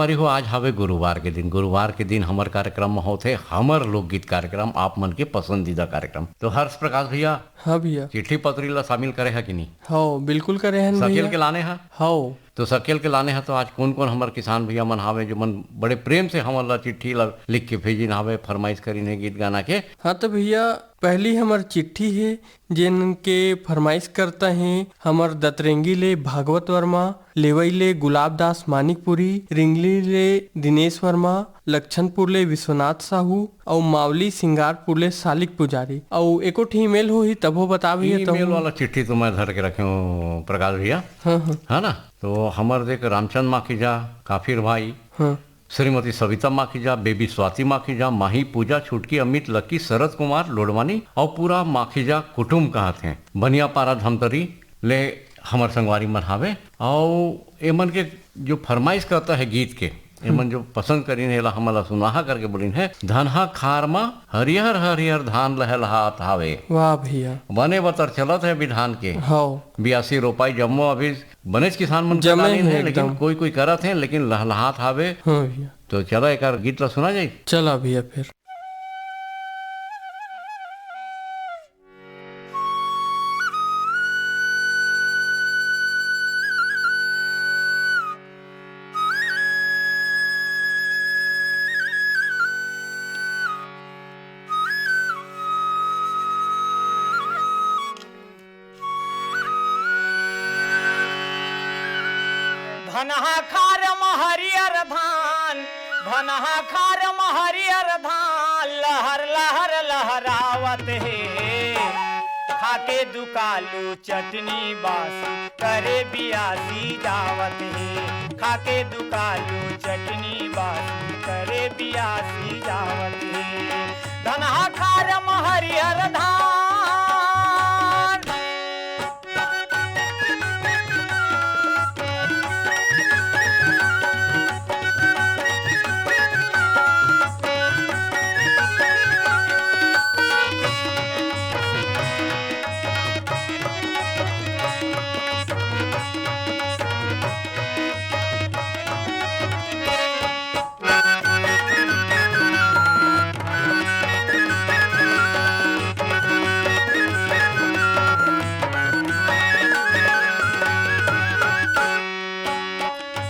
संगवारी हो, आज हवे गुरुवार के दिन। गुरुवार के दिन हमार कार्यक्रम में होते हमर लोकगीत कार्यक्रम, आप मन के पसंदीदा कार्यक्रम। तो हर्ष प्रकाश भैया, हाँ भैया। चिट्ठी पत्री ला शामिल करे है कि नहीं? हाँ बिल्कुल करे हैं भैया। सकेल के लाने है? हाँ। तो सकेल के लाने हैं तो आज कौन कौन हमारे किसान भैया मन हावे जो मन बड़े प्रेम से हमार ला चिट्ठी ला लिख के भेजिन हावे, फरमाइश करीन गीत गाना के? हाँ तो भैया पहली हमार चिट्ठी है जिनके फरमाइश करता है हमार दतरेंगी ले भागवत वर्मा, लेवई ले गुलाब दास मानिकपुरी, रिंगली ले दिनेश वर्मा, लक्षणपुर ले विश्वनाथ साहू और मावली सिंगारपुर ले सालिक पुजारी। और एको ईमेल हो ही तब हो बता भैया। ईमेल वाला चिट्ठी तो मैं धर के रखे हूँ प्रकाश भैया। हाँ हाँ है ना? तो हमार देख रामचंद माखीजा, काफिर भाई, हाँ श्रीमती सविता माखीजा, बेबी स्वाति माखीजा, माही पूजा, छुटकी अमित, लकी, शरद कुमार लोडवानी और पूरा माखीजा कुटुम्ब कहते हैं बनियापारा धमतरी ले हमार संगवारी मन हावे। और एमन के जो फरमाइश करता है गीत के, एमन जो पसंद करीन है हमला सुनाहा करके बोलिन है, धनहा खार मा हरिहर हरिहर धान लहलहात हावे। वाह भैया। बने बतर चलत है विधान के। हाँ 82 रोपाई जम्मो अभी बनेच किसान मन जमे करालीन है, हैं लेकिन एकदम। कोई कोई करत है लेकिन लहलहात हावे। हाँ भैया। तो चलो एक आर गीत ला सुना जाए। चला भैया फिर। धनहा खार हरियर धान, धनहा खार हरियर धान, लहर लहर लहरावत है। खाके दुकालू चटनी बासी करे बियासी जावत है। खाके दुकालू चटनी बासी करे बियासी जावत है। धनहा खार हरियर धान,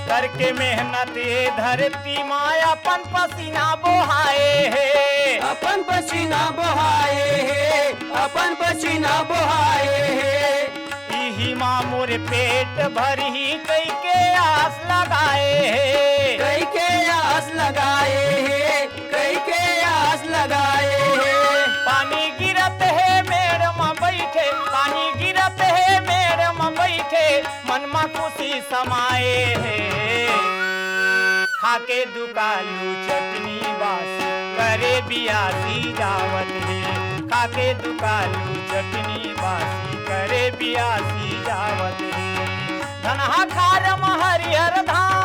करके मेहनत ये धरती माया अपन पसीना बोहाए है। अपन पसीना बहाए है, अपन पसीना बहाए है। इही माँ मोरे पेट भरी कई के आस लगाए है। कई के आस लगाए है, कई के आस लगाए है। पानी गिरत है मेड़ में बैठे, पानी गिरत है मेड़ में बैठे, मन में खुशी समाए है। खाके दुकालू चटनी बासी करे बियासी जावत है। खाके दुकालू चटनी बासी करे बियासी जावत है। धनहा खार हरियर धान,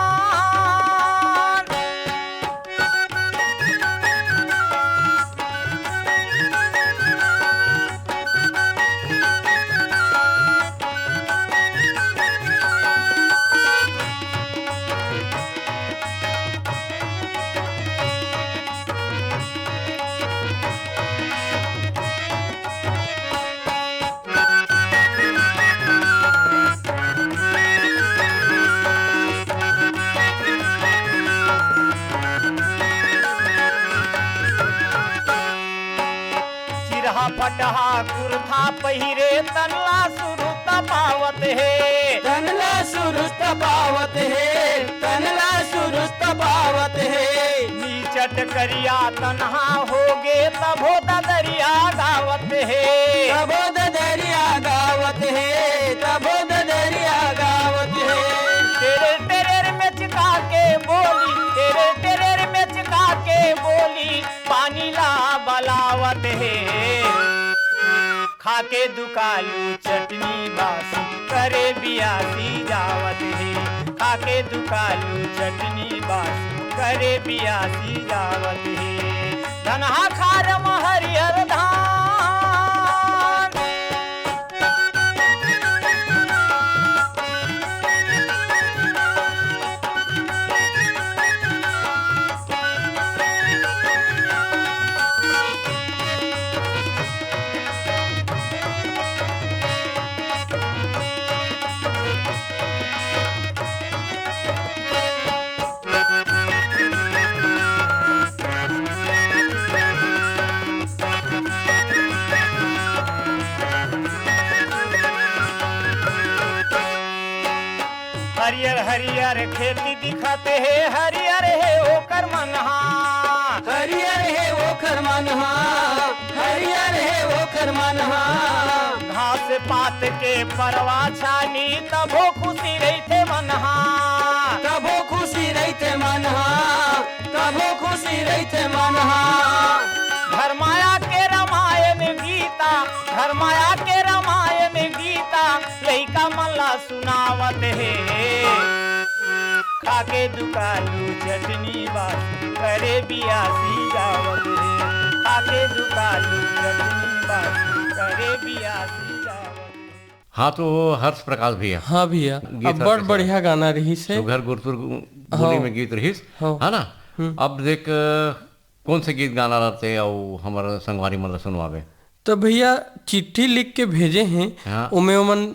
फटहा कुर्था पहिरे तनला सुरु तपावत है। तनला सुरुस्त पावत है, तनला सुरुस्त पावत है। नीचट करिया तनहा होगे तभो दरिया गावत है। तबो दरिया गावत है, तबो दरिया गावत है। तेरे टेरेर में चिका के बोली, तेरे टेरेर में चिका के बोली, पानी ला बलावत है। खाके दुकालू चटनी बासी करे बियासी जावत है। खाके दुकालू चटनी बासी करे बियासी जावत है। धनहा खार हरियर धान, हरियर हरियर खेती दिखाते है हरियर है ओकर मनहा हरियर है वो खरमानहा हरियर है वो खरमानहा घास पात के परवा छानी तभो खुशी रहते मनहा तबो खुशी रहते मनहा तबो खुशी रहते मनहा घर माया के रामायण गीता घर माया के रामायण गीता लइका मल्ला सुनावत है खाके दुकालू चटनी बासी करे बियासी जावत है खाके दुकालू चटनी बासी करे बियासी जावत है। हाँ तो हर्ष प्रकाश भैया हाँ भैया गीत अब बड़ कैसे बढ़िया गाना रही से सुघर गुरतुर बोली में गीत रहीस हाँ। है ना। अब देख कौन से गीत गाना रहते और हमारे संगवारी मतलब सुनवावे। तो भैया चिट्ठी लिख के भेजे हैं हाँ। उमे उमन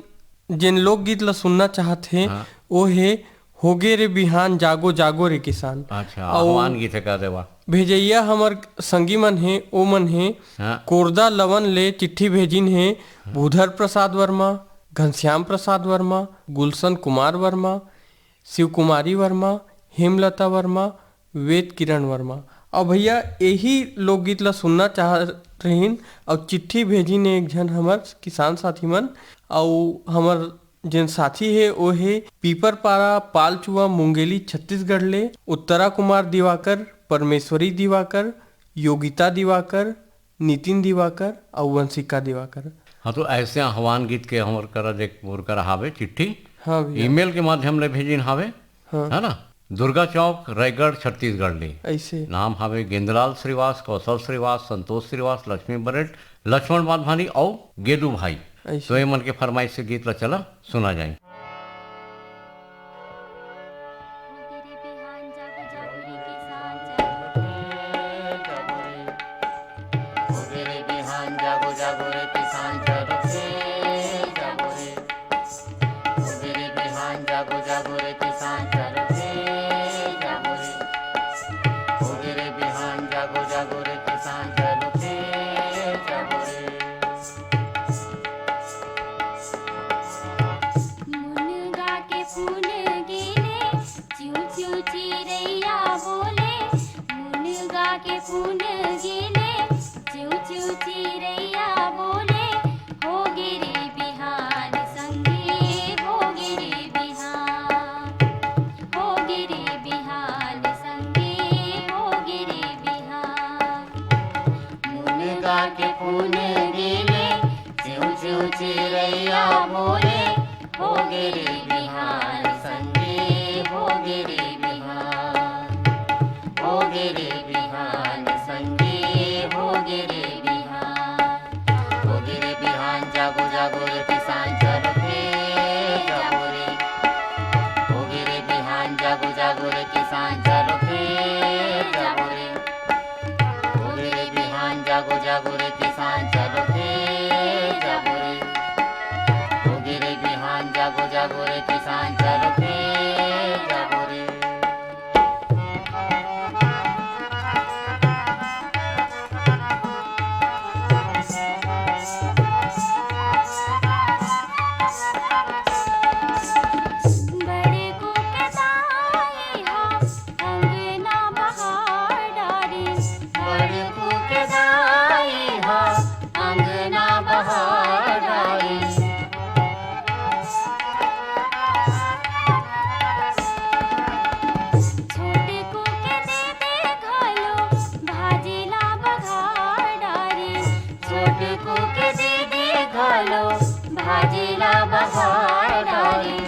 जिन लोकगीत ला सुनना चाहते हैं हाँ। वो है होगे रे बिहान जागो जागो रे किसान। अच्छा और आह्वान गीत है कह देवा। भेजैया हमर संगी मन है ओ मन है हाँ। कोरदा लवन ले चिट्ठी भेजिन है भूधर प्रसाद वर्मा घनश्याम प्रसाद वर्मा गुलशन कुमार वर्मा शिव कुमारी वर्मा हेमलता वर्मा वेद किरण वर्मा। और भैया यही लोकगीत ला सुनना चाह रहीन और चिट्ठी भेजिन एक जन हमर किसान साथी मन और हमर जिन साथी है वो है पीपरपारा पालचुआ मुंगेली छत्तीसगढ़ ले उत्तरा कुमार दिवाकर परमेश्वरी दिवाकर योगिता दिवाकर नितिन दिवाकर और वंशिका दिवाकर। हाँ तो ऐसे आह्वान गीत के हमर करा देख मोर करा हावे चिट्ठी हाँ भैया ईमेल के माध्यम ले भेजिन हावे हाँ। है ना। दुर्गा चौक रायगढ़ छत्तीसगढ़ ले ऐसे नाम हावे गेंदलाल श्रीवास कौशल श्रीवास संतोष श्रीवास लक्ष्मी बरेट लक्ष्मण माधवानी और गेदू भाई। ऐसे तो ये मन के फरमाइश से गीत ला चला सुना जाए। तेरे बिहान जागो जागो रे किसान चलो तेरे बिहान जागो जागो रे किसान चलो जागो रे तेरे बिहान जागो जागो रे किसान चलो जागो रे तेरे बिहान जागो जागो रे किसान चलो जागो रे मुनगा के फूल गिले चिऊ चिऊ चिरैया बोले मुनगा के फूल गिले चिऊ चिऊ चिरैया बोले हो गिरे बिहान संगे हो गिरे बिहान हो गिरे बिहान संगे हो गिरे बिहान मुनगा के फूल गिले चिऊ चिऊ चिरैया बोले हो गिरे बिहान संगे हो गिरे बिहान हो गिरे बिहान संगे हो गिरे बिहान हो गिरे बिहान जागो जागो रे किसान चलो जागो रे हो गिरे बिहान जागो जागो रे किसान चलो जागो रे हो गिरे बिहान जागो जागो रे किसान चलो जागो रे हो गिरे बिहान जागो जागो रे किसान चलो जागो रे बड़े को कदाई हा अंगना बहार डारे बड़े के दाई हा अंगना बहार डाली छोटे को के दे घालो भाजीला बघार डारे छोटे को के दे घालो भाजीला बहार डाली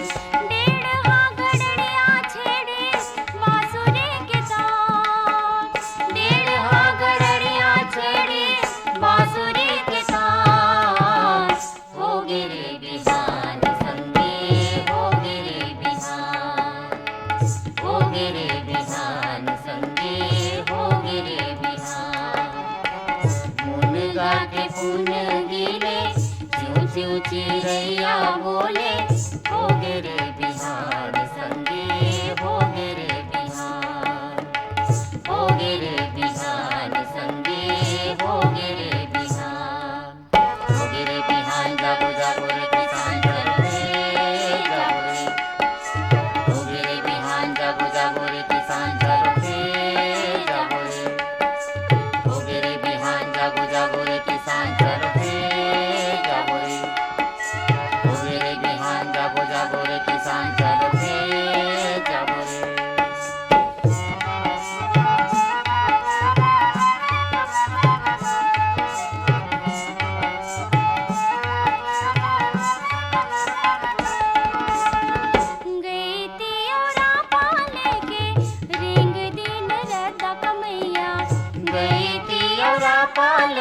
डेढ़ हा गड़ड़िया छेड़े बांसुरी के तान डेढ़ हा गड़ड़िया छेड़े बांसुरी के तान हो गिरे बिहान संगे हो गिरे बिहान हो गिरे बिहान संगे हो गिरे बिहान मुनगा के फूल गिरे चिऊ चिऊ चिरैया बोले हो गिरे बिहान संगे हो गिरे बिहान हो गिरे बिहान संगे हो गिरे बिहान हो गिरे बिहान जागो जागो रे किसान चलो जागो रे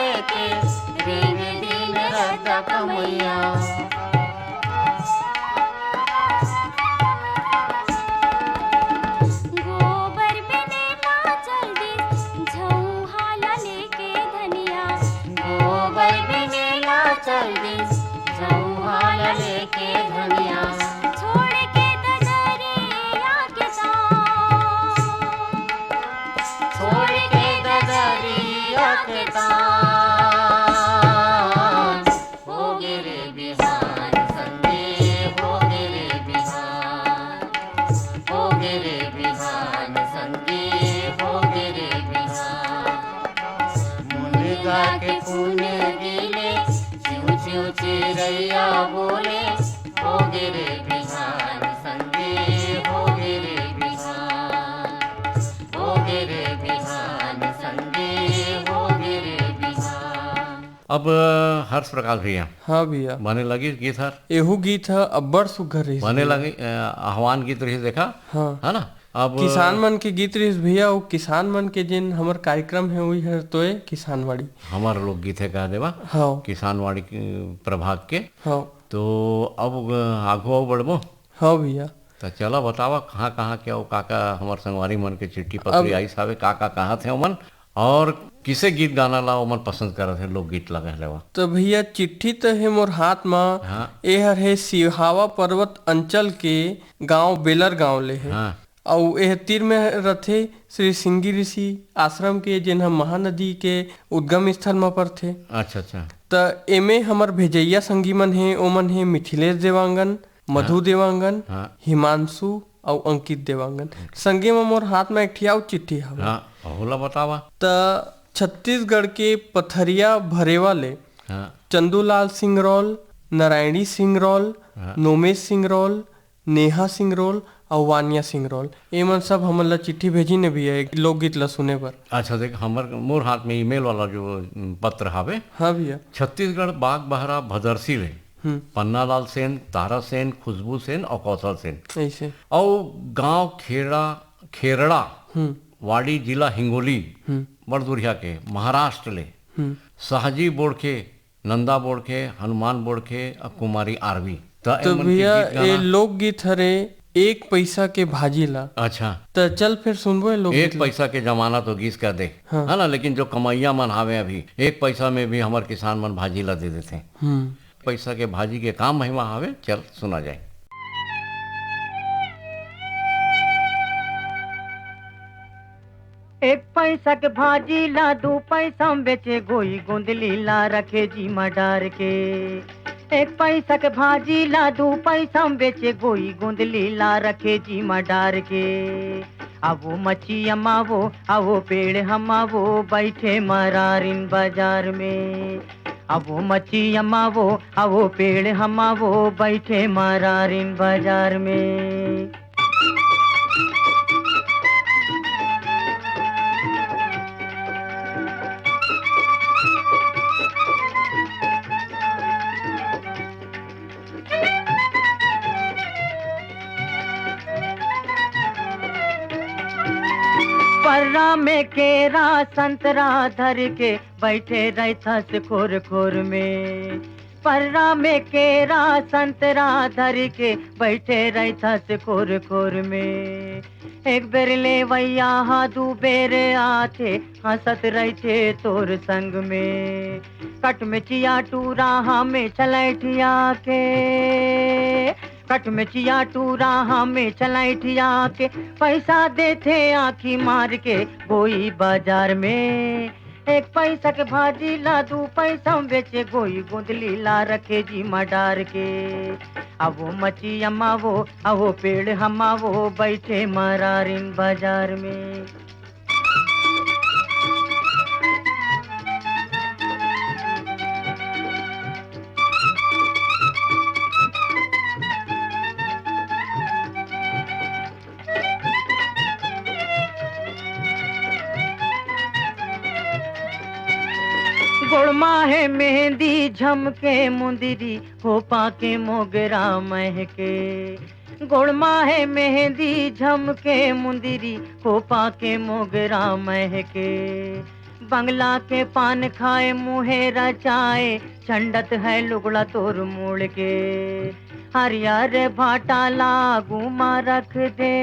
लेके दिन दिन रहता कमैया। गोबर बनेला जल्दी झौहाला लेके धनिया। गोबर बिनेला चल दी चौहाल लेके धनिया। छोड़ के ददरिया के तान। छोड़ के ददरिया के तान हो गिरे बिहान संगे हो गिरे बिहान। हो गिरे बिहान संगे हो गिरे बिहान। मुनगा के पुण्य गिले चिऊ चिऊ चिरैया बोले हो गिरे बिहान संगे हो गिरे बिहान। हो गिरे बिहान संगे हो गिरे बिहान। अब हर्ष प्रकाश भैया हाँ भैया, बने लगी गीत हर एहू गीत है अब्बड़ सुघर रही। बने लगी आह्वान गीत रही देखा हाँ, है ना। अब किसान मन के गीत रही भैया। वो किसान मन के जिन हमर कार्यक्रम है वही है तो किसानवाड़ी। हमार लोग गीत है कह देवा हाँ किसानवाड़ी के प्रभाग के। हाँ तो अब आगू बढ़बो हाँ भैया। तो चला बतावा कहाँ कहाँ क्या काका हमार संगवारी मन के चिट्ठी पत्री आई सावे काका कहाँ थे ओमन और किसे गीत गाना ला ओमन पसंद करत है लोग गीत लगे लेवा। तो भैया चिट्ठी तो है मोर हाथ में। हाँ एहर है सिहावा पर्वत अंचल के गांव बेलर गांव ले है। हाँ और एह तीर में रथे श्री सिंगी ऋषि आश्रम के जिन हम महानदी के उद्गम स्थल में पर थे। अच्छा अच्छा त एमे हमर भेजैया संगी मन है ओमन है मिथिलेश देवांगन, मधु देवांगन, हाँ हिमांशु और अंकित देवांगन। संगे में मोर हाथ में एक ठियाव चिट्ठी हवे। हाँ होला बतावा। त छत्तीसगढ़ के पथरिया भरेवा ले हाँ चंदूलाल सिंह रॉल, नारायणी सिंह रॉल, हाँ। नोमेश सिंह रॉल, नेहा सिंह रॉल और वानिया सिंह रॉल एमन सब हमन ला चिट्ठी भेजी ने भी है लोकगीत ला सुने पर। अच्छा देख हमर मोर हाथ में ईमेल वाला जो पत्र हावे हाँ भैया। छत्तीसगढ़ बाग बहरा भदरसी ले पन्नालाल सेन, तारा सेन, खुशबू सेन और कौशल सेन ऐसे और गांव खेरड़ा वाड़ी जिला हिंगोली बड़दुरिया के महाराष्ट्र ले शाहजी बोड़खे, नंदा बोड़खे, हनुमान बोड़खे और कुमारी आरवी। तो भैया ये लोकगीत हरे एक पैसा के भाजी ला। अच्छा तो चल फिर सुनबो ये लोकगीत एक पैसा के जमाना तो गीस कर दे हाँ। है ना। लेकिन जो कमैया मन हावे अभी एक पैसा में भी हमारे किसान मन भाजी ला दे देते हैं। पैसा के भाजी के काम महिमा हावे चल सुना जाए। एक पैसा के भाजी ला 2 पैसा में बेचे गोई गोंदली ला रखे जी मडार के। एक पैसा के भाजी ला 2 पैसा में बेचे गोई गोंदली ला रखे जी मडार के। अब वो मच्छी अमावो आवो पेड़ हमावो बैठे मरारिन बाजार में। अब वो मच्छी अमावो आवो पेड़ हमावो बैठे मरारिन बाजार में। पर्रा में केरा संतरा धर के बैठे रहता से खोर खोर में। पर्रा में केरा संतरा धर के बैठे रहता से खोर खोर में। एक बेर ले वैया हाँ 2 बेर आते हंसत रहते तोर संग में। कट में चिया टूरा हमें चलैठिया के। कट में चिया टूरा हमें चलैठिया के। पैसा देते आँखी मार के गोई बाजार में। एक पैसा के भाजी ला 2 पैसा में बेचे गोई गोंदली ला रखे जी मडार के। अब वो मच्छी अमावो अब वो पेड़ हमावो बैठे मरारिन बाजार में। गोड़मा है मेहंदी झमके मुंदरी खोपा के मोगरा महके। गोड़मा है मेहंदी झमके मुंदरी खोपा के मोगरा महके। बंगला के पान खाए मुहे रचाए, छंडत है लुगड़ा तोर मोड़ के। हरियर भाटा लागू माँ रख दे,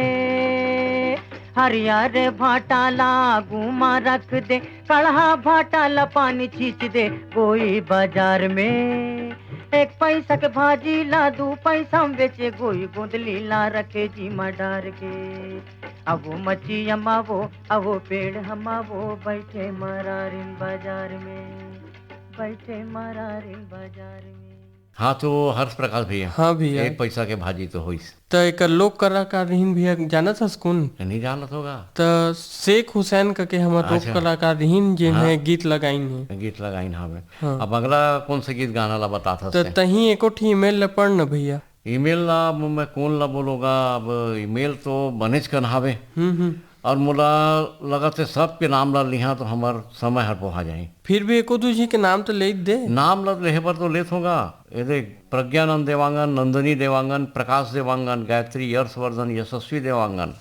हरियर भाटा लागू माँ रख दे, कढ़ा भाटा ला पानी छींच दे कोई बाजार में। एक पैसा के भाजी ला, दू पैसा में बेचे गोई गोंदली ला रखे जी माँ डार के। अब वो मच्छी अमावो, अब वो पेड़ हमावो, बैठे मरारिन बाजार में, बैठे मरारिन बाजार में। हाँ तो हर्ष प्रकाश भैया, हाँ भैया। एक पैसा के भाजी तो होइस, तो एक लोक कलाकार रहीन भैया, जाना था कौन? नहीं जानत होगा। तो शेख हुसैन का के हमारे लोक अच्छा। कलाकार रहीन जिन्हें गीत लगाइन है। गीत लगाइन हमें। हाँ। अब अगला कौन से गीत गाना ला बता था? तो तही एको ठी ईमेल ला पढ़ न भैया। ईमेल ला अब मैं कौन ला बोलूँगा, अब ईमेल तो बनेज कन्हावे और मुला लगत है सबके नाम ला लिहा तो हमार समय हर पोहा जाए। फिर भी एको दूजी के नाम तो ले दे। नाम ला लेहे पर तो लेत होगा। ये देख, प्रज्ञानंद देवांगन, नंदनी देवांगन, प्रकाश देवांगन, गायत्री यशवर्धन, यशस्वी देवांगन।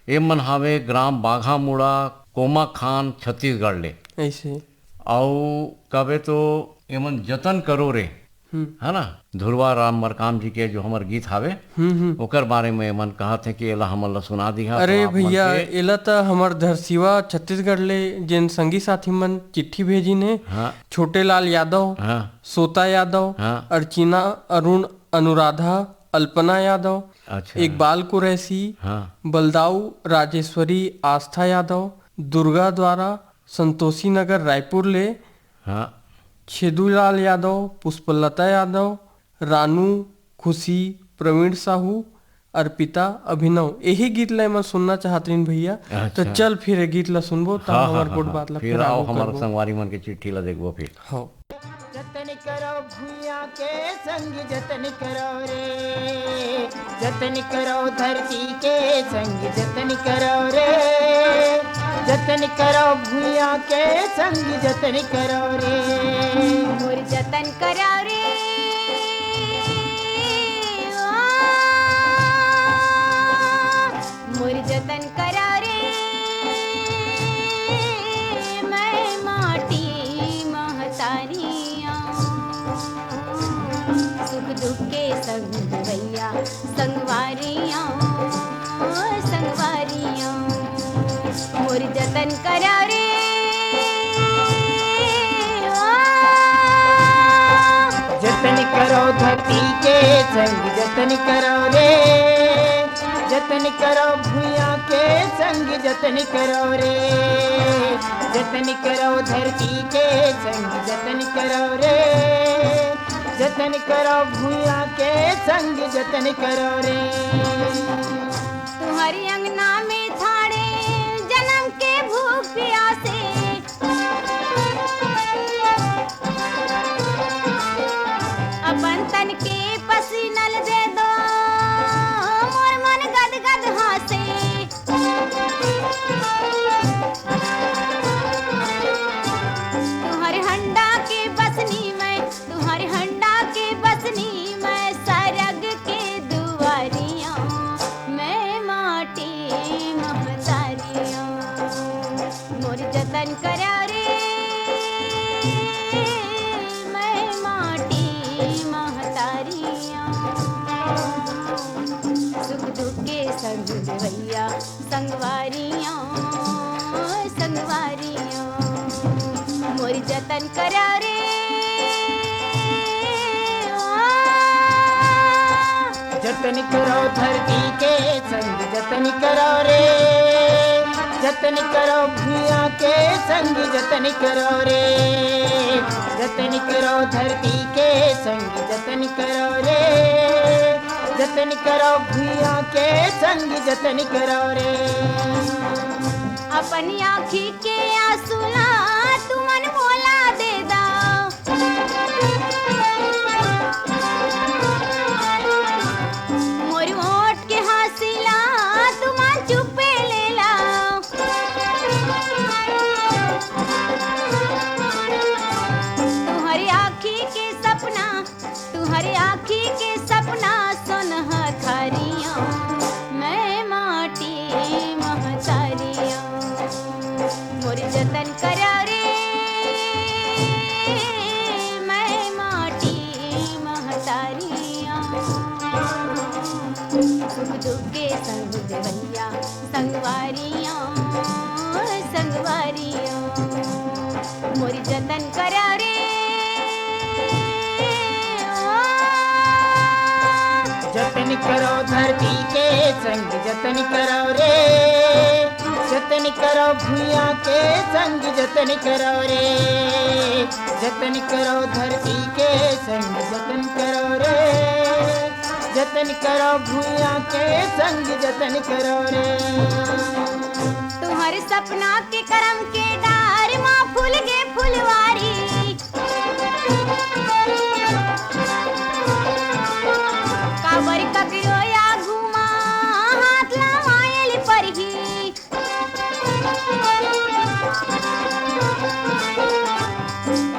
ये मन हावे ग्राम बाघा मुड़ा, कोमा खान, छत्तीसगढ़ ले। ऐसे और कबे तो एमन जतन करो रे, है ना, ध्रुवा राम मरकाम जी के जो हमार गीत हावे ओकर बारे में मन कहा थे कि एला हमन ला सुना दिहा। अरे तो आप मन भैया के- एला तो हमार धरसीवा छत्तीसगढ़ ले जिन संगी साथी मन चिट्ठी भेजी ने, हाँ छोटे लाल यादव, हाँ सोता यादव, हाँ। अर्चना अरुण, अनुराधा, अल्पना यादव, अच्छा। इकबाल कुरैशी, हाँ बलदाऊ राजेश्वरी, आस्था यादव, दुर्गा द्वारा, संतोषी नगर रायपुर ले, हाँ छेदूलाल यादव, पुष्पलता यादव, रानू, खुशी, प्रवीण साहू, अर्पिता, अभिनव, यही गीत ला मैं सुनना चाहतीन भैया। अच्छा। तो चल फिर ये गीत ला सुनबो तो हाँ, हमार हाँ, गोट हाँ, बात ला फिर आओ आगू हमारे करबो। संगवारी मन के चिट्ठी ला देखबो फिर। हाँ जतन करो भूया के संग जतन करो रे, जतन करो धरती के संग जतन करो रे, जतन करो भूया के संग जतन करो रे। मोर जतन करा रे, मोर जतन करा रे, मैं माटी महतारियाँ, सुख दुख के संग भैया संगवारियाँ, संगवारियाँ, मोर जतन करा रे। जतन करो धरती के संग जतन करो रे, जतन करो भूया के संग जतन करो रे, जतन करो धरती के संग जतन करो रे, जतन करो भूया के संग जतन करो रे। तुम्हारी अंगना में थाड़े जन्म के भूख प्यासे, अपन तन के पसीनल दे दो, मोर मन गद गद हासे। तुम्हारे हंडा के बसनी में, तुम्हारे हंडा के बसनी में, सरग के दुआरियां, मैं माटी महतारियां, मोर जतन करा रे, मैं माटी महतारियां, सुख दुख के संग भैया संगवारियां, संगवारियां, मोर जतन करा रे। जतन करो धरती के संग जतन करो रे, जतन करो भूया के संग जतन करो रे, जतन करो धरती के संग जतन करो रे, जतन करो भूया के संग जतन करो रे। अपनी आँखी के आंसुला तुमन मोला दे दा, मोर ओठ के हासिला तुमन चुपे ले ला, तुम्हारी आँखी के सपना, तुम्हारी आँखी के सपना सोनहा खारियाँ, मैं माटी महतारियाँ, मोर जतन करा रे। जतन करो धरती के संग जतन करो रे, जतन करो भूया के संग जतन करो रे, जतन करो धरती के संग जतन करो रे, जतन करो भूया के संग जतन करो रे। तुम्हारे सपना के करम के डार माँ फूल के फुलवारी, काबर ककरो या घुमा हाथ लमायल परही,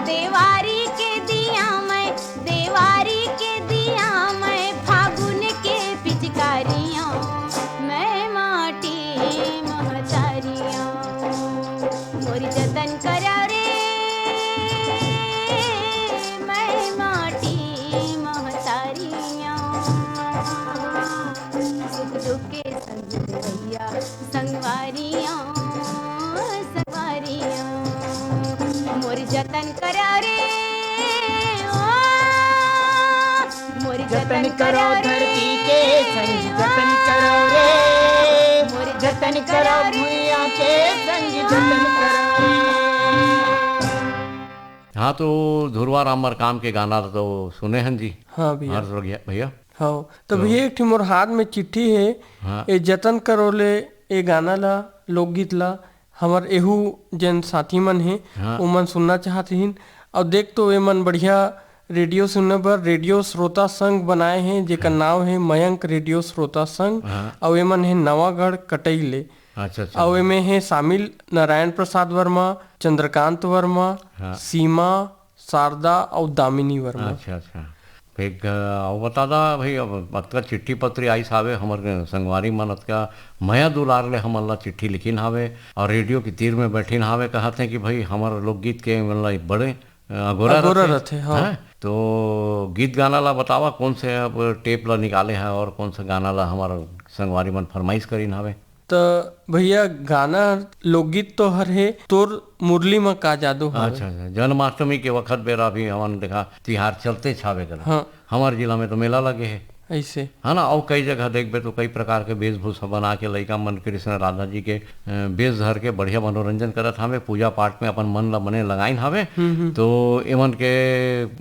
देवारी के दिया मैं, देवारी के दिया मैं, फागुन के पिचकारियाँ मैं माटी महतारियाँ, मोरी जतन करा रे मैं माटी महतारियाँ, सुख दुख के संग भैया संगवारियाँ संगवारियाँ, मोरी जतन करा रे ओ, मोरी जतन करो धरती के संग जतन करो रे, जतन करो भूया के संग जतन करो रे। हाँ, तो धुरवा राम मरकाम के गाना तो सुने हैं जी। हाँ भैया। हर्ष भैया। हाँ तो भैया एक ठे मोर हाथ में चिट्ठी है। हाँ। ए जतन करो ले ए गाना ला लोकगीत ला हमर एहू जन साथी मन है हाँ। वो मन सुनना चाहते हैं। और देख तो ए मन बढ़िया रेडियो सुनने पर रेडियो श्रोता संघ बनाए हैं जेकर नाम है मयंक रेडियो श्रोता संघ। हाँ। और ए मन है नवागढ़ कटैले। अच्छा अच्छा। और एमे है शामिल नारायण प्रसाद वर्मा, चंद्रकांत वर्मा, हाँ। सीमा, शारदा और दामिनी वर्मा। अच्छा अच्छा। फिर और बता दा भाई, अब अतका चिट्ठी पत्री आई हावे हमर संगवारी मन अतका मया दुलार ले हमन ला चिट्ठी लिखिन हावे और रेडियो के तीर में बैठिन हावे, कहते हैं कि भाई हमार लोकगीत के मतलब बड़े अगोरा रहते। हाँ। तो गीत गाना ला बतावा कौन से अब टेप ला निकाले है और कौन सा गाना ला हमारा संगवारी मन फरमाइश करीन हावे। तो भैया गाना लोकगीत तो हर है तोर मुरली में का जादू है। अच्छा अच्छा। जन्माष्टमी के वक्त बेरा भी हमन देखा तिहार चलते छावे कर। हाँ। हमारे जिला में तो मेला लगे है ऐसे है ना। और कई जगह देखबे तो कई प्रकार के वेशभूषा बना के लइका मन कृष्ण राधा जी के वेश धर के बढ़िया मनोरंजन करत हावे, पूजा पाठ में अपन मन ला बने लगाइन हावे। तो एमन के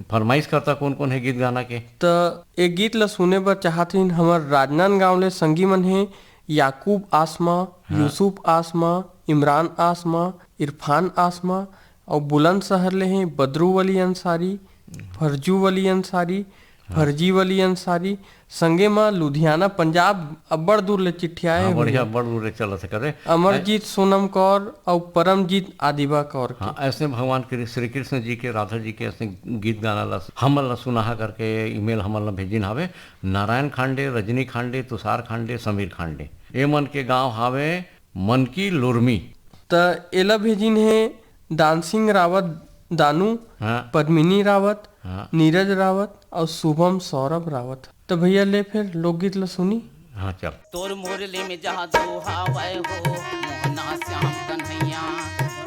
फरमाइश करता कौन कौन है गीत गाना के। तो एक गीत ला सुने बर चाहथिन हमर राजनांदगांव ले संगी मन है याकूब आसमा, यूसुफ आसमा, इमरान आसमा, इरफान आसमा और बुलंदशहर ले हैं बदरू वली अंसारी, फरजू वली अंसारी, फर्जी वली अंसारी, संगे माँ लुधियाना पंजाब अब्बड़ दूर ले चिट्ठियाए। हाँ, बढ़िया बड़ दूर चलत करे। अमरजीत सोनम कौर और परमजीत आदिबा कौर के। हाँ, ऐसे भगवान के श्री कृष्ण जी के राधा जी के ऐसे गीत गाना ला हमन ला सुनाहा करके ईमेल हमन ला भेजिन हावे। नारायण खांडे, रजनी खांडे, तुषार खांडे, समीर खांडे, ए मन के गांव हावे मन की लुरमी। त एला भेजिन है डांसिंग रावत दानू, हाँ। पद्मिनी रावत, हाँ। नीरज रावत और शुभम सौरभ रावत। तो भैया ले फिर लोकगीत ला सुनी। हाँ चल। तोर मुरली में जहाँ दो हावै हो मोहना श्याम कन्हैया,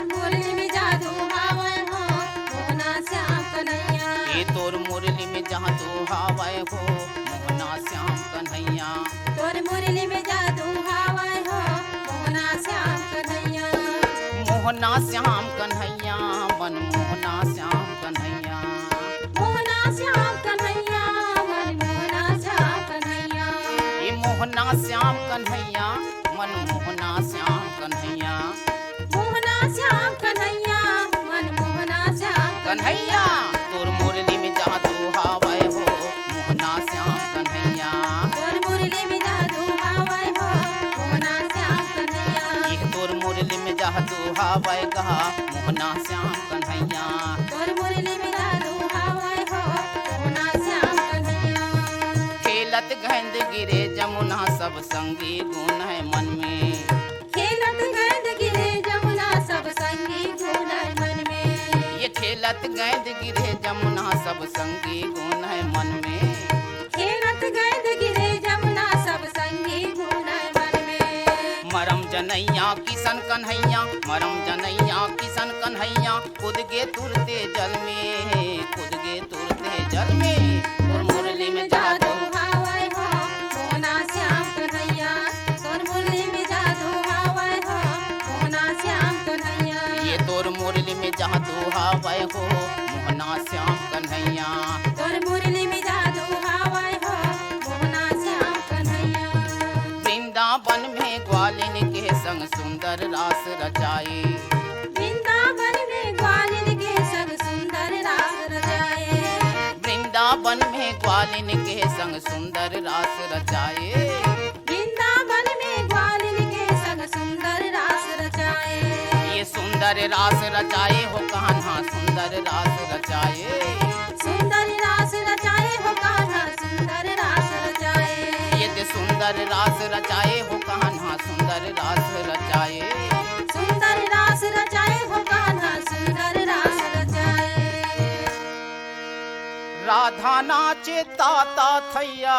मुरली में जादू हावै हो मोहना श्याम कन्हैया, ये तोर मुरली में जहाँ दो हावै हो मोहना श्याम कन्हैया, तोर मुरली में जादू हावै हो मोहना श्याम कन्हैया, मोहना श्याम कन्हैया मन मोहना श्याम कन्हैया, मोहना श्याम कन्हैया मन मोहना श्याम कन्हैया, ये मोहना श्याम कन्हैया मन मोहना श्याम कन्हैया, मोहना श्याम कन्हैया मन मोहना श्याम कन्हैया तोर मुरली में जहाँ दो हावै हो मोहना श्याम कन्हैया, तोर मुरली में जादू हावै हो मोहना श्याम कन्हैया, ये तोर मुरली में जहाँ दो हावै कहा मोहना श्याम कन्हैया, तोर मुरली में जादू हावै हो मोहना श्याम कन्हैया, खेलत गेंद गिरे जमुना सब संगी गुण है मन में, खेलत गेंद गिरे जमुना सब संगी गुण है मन में, ये खेलत गेंद गिरे जमुना सब संगी गुण है मन में, खेलत गेंद गिरे जमुना सब संगी गुण है मन में, मरम जनैया किशन कन्हैया, मरम जनैया किशन कन्हैया, कूद गे तुरते जल में, कूद गे तुरते जल में, और मुरली में जादू हावै हो सुंदर रास रचाए। वृंदावन में ग्वालिन के संग सुंदर रास रचाए। वृंदावन में ग्वालिन के संग सुंदर रास रचाए। वृंदावन में ग्वालिन के संग सुंदर रास रचाए। ये सुंदर रास रचाए हो कान्हा सुंदर रास रचाए। सुंदर रास रचाए हो कान्हा सुंदर रास रचाए। ये सुंदर रास रचाए हो कान्हा सुंदर रास रचाए। सुंदर रास रचाए हो कान्हा सुंदर रास रचाए। राधा नाचे ताता थैया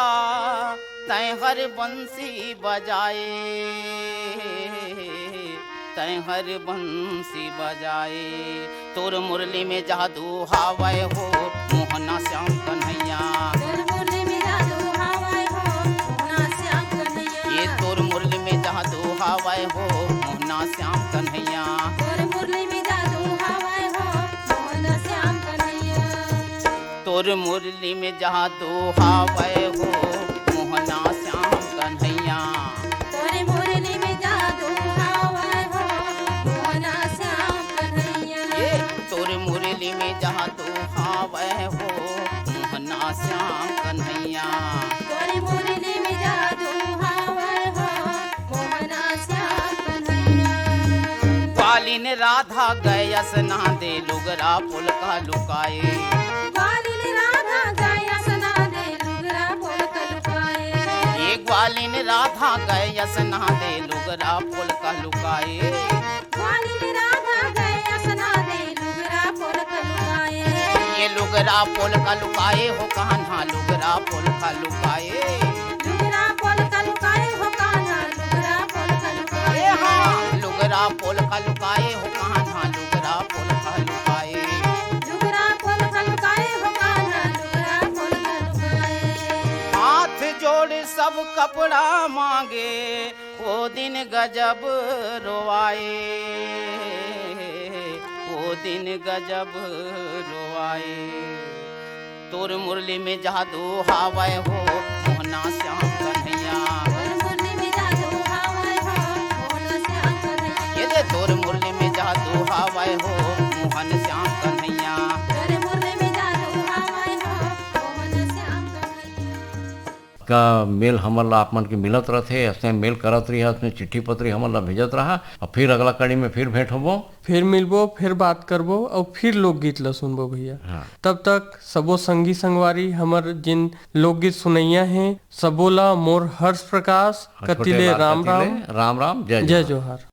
तय हर बंसी बजाए। तय हर बंसी बजाए। तोर मुरली में जादू हावय हो मोहना श्याम कन्हैया। तोर मुरली में जादू हावय हो मोहना श्याम कन्हैया। ये तोर मुरली में जादू हावय हो मोहना श्याम कन्हैया। तोर मुरली में जादू हावय हो मोहना श्याम कन्हैया। तोर मुरली में जादू हावय हो मोहना श्याम कन्हैया। तोर मुरली में जादू हावय हो मोहना श्याम कन्हैया। ये तोर मुरली में जादू हावय हो मोहना श्याम कन्हैया। तोर मुरली में जादू हावय हो मोहना श्याम कन्हैया। ग्वालिन राधा गयस ना दे लुगरा पुलका लुकाए। ग्वालिन राधा गयस ना दे लुगरा पुलका लुकाए। ये ग्वालिन राधा गयस ना दे लुगरा पुलका लुकाए। ग्वालिन राधा गयस ना दे लुगरा पुलका लुकाए। ये लुगरा पुलका लुकाए हो कान्हा लुगरा पुलका लुकाए। लुगरा पुलका लुकाए हो कान्हा लुगरा पुलका लुकाए। लुगरा पुलका लुकाए हो कान्हा लुगरा पुलका लुकाए। लुगरा पुलका लुकाए हो कान्हा लुगरा पुलका लुकाए। हाथ जोड़ सब कपड़ा मांगे वो दिन गजब रोआए। वो दिन गजब रोआए। तोर मुरली में जादू हावय हो मोहना श्याम कन्हैया। तोर मुरली में जादू हावय हो मोहना श्याम कन्हैया। ये दे तोर मुरली में जादू हावय हो मोहन श्याम कन्हैया। तोर मुरली में जादू हावय हो मोहना श्याम कन्हैया। का मेल हमन ला आप मन के मिलत रहथे, ऐसे मेल करत रही, उसमें चिट्ठी पत्री हमन ला भेजत रहा। और फिर अगला कड़ी में फिर भेंट होबो, फिर मिलबो, फिर बात करबो और फिर लोकगीत ला सुनबो भैया। हाँ। तब तक सबो संगी संगवारी हमर जिन लोकगीत सुनैया हैं सबो ला मोर हर्ष प्रकाश छोटे कतिले लाल राम कतिले, राम राम राम, जय जय जोहार।